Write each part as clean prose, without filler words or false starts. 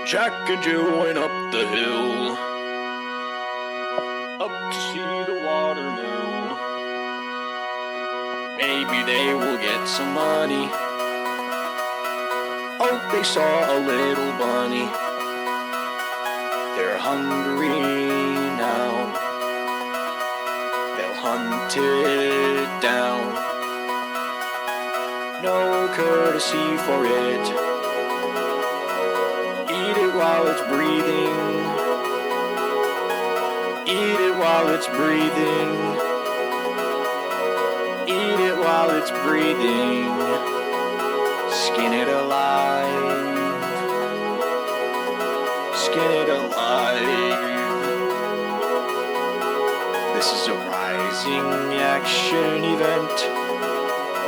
Jack and Jill went up the hill, up to see the watermill. Maybe they will get some money. Oh, they saw a little bunny. They're hungry now. They'll hunt it down. No courtesy for it. Eat it while it's breathing. Eat it while it's breathing. Eat it while it's breathing. Skin it alive. Skin it alive. This is a rising action event.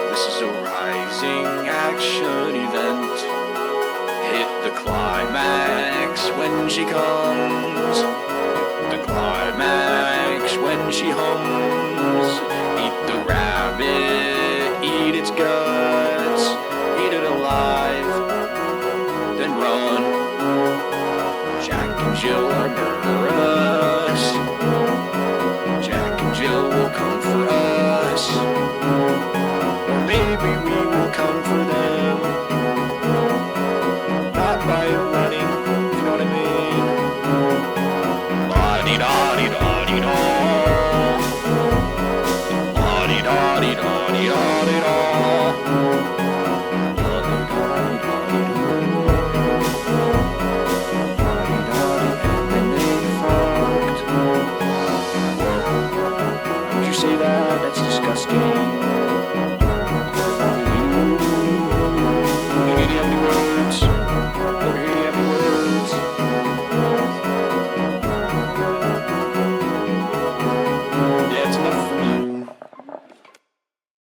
This is a rising action event. Hit the climax when she comes. The climax when she hums. Eat the rabbit, eat its guts. Eat it alive, then run. Jack and Jill are murderous. Jack and Jill will come for us. Or maybe we will come for them. Not by running, if you know what I mean. La-di-da-di-da-di-da. La-di-da-di-da-di-da-di-da. Would you say that? That's disgusting.